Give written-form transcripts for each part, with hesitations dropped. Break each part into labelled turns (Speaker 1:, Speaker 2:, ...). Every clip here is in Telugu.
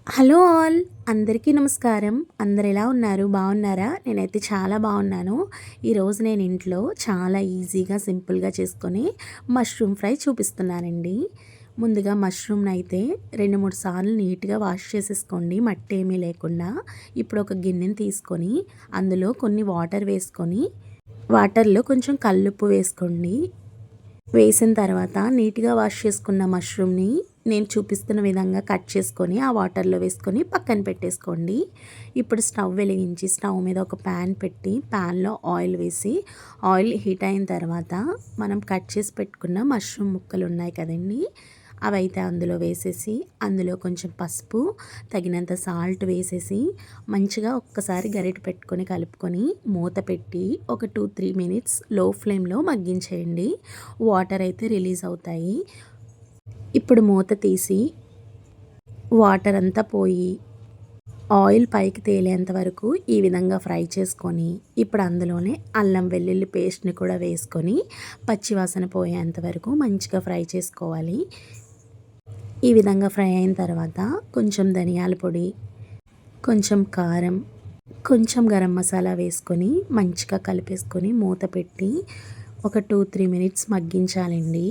Speaker 1: హలో ఆల్, అందరికీ నమస్కారం. అందరు ఎలా ఉన్నారు? బాగున్నారా? నేనైతే చాలా బాగున్నాను. ఈరోజు నేను ఇంట్లో చాలా ఈజీగా సింపుల్గా చేసుకొని మష్రూమ్ ఫ్రై చూపిస్తున్నానండి. ముందుగా మష్రూమ్ని అయితే 2-3 సార్లు నీట్గా వాష్ చేసేసుకోండి, మట్టి ఏమీ లేకుండా. ఇప్పుడు ఒక గిన్నెని తీసుకొని అందులో కొన్ని వాటర్ వేసుకొని వాటర్లో కొంచెం కల్లుప్పు వేసుకోండి. వేసిన తర్వాత నీట్గా వాష్ చేసుకున్న మష్రూమ్ని నేను చూపిస్తున్న విధంగా కట్ చేసుకొని ఆ వాటర్లో వేసుకొని పక్కన పెట్టేసుకోండి. ఇప్పుడు స్టవ్ వెలిగించి స్టవ్ మీద ఒక ప్యాన్ పెట్టి ప్యాన్లో ఆయిల్ వేసి ఆయిల్ హీట్ అయిన తర్వాత మనం కట్ చేసి పెట్టుకున్న మష్రూమ్ ముక్కలు ఉన్నాయి కదండి, అవైతే అందులో వేసేసి అందులో కొంచెం పసుపు, తగినంత సాల్ట్ వేసేసి మంచిగా ఒక్కసారి గరిటె పెట్టుకొని కలుపుకొని మూత పెట్టి ఒక 2-3 మినిట్స్ లో ఫ్లేమ్లో మగ్గించేయండి. వాటర్ అయితే రిలీజ్ అవుతాయి. ఇప్పుడు మూత తీసి వాటర్ అంతా పోయి ఆయిల్ పైకి తేలేంత వరకు ఈ విధంగా ఫ్రై చేసుకొని ఇప్పుడు అందులోనే అల్లం వెల్లుల్లి పేస్ట్ని కూడా వేసుకొని పచ్చివాసన పోయేంత వరకు మంచిగా ఫ్రై చేసుకోవాలి. ఈ విధంగా ఫ్రై అయిన తర్వాత కొంచెం ధనియాల పొడి, కొంచెం కారం, కొంచెం గరం మసాలా వేసుకొని మంచిగా కలిపేసుకొని మూత పెట్టి ఒక 2-3 మినిట్స్ మగ్గించాలండి.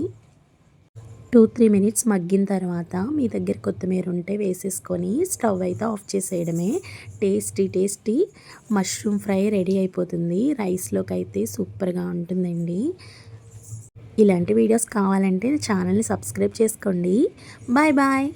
Speaker 1: 2-3 మినిట్స్ మగ్గిన తర్వాత మీ దగ్గర కొత్తిమీర ఉంటే వేసేసుకొని స్టవ్ అయితే ఆఫ్ చేసేయడమే. టేస్టీ మష్రూమ్ ఫ్రై రెడీ అయిపోతుంది. రైస్లోకి అయితే సూపర్గా ఉంటుందండి. ఇలాంటి వీడియోస్ కావాలంటే ఛానల్ని సబ్స్క్రైబ్ చేసుకోండి. Bye bye.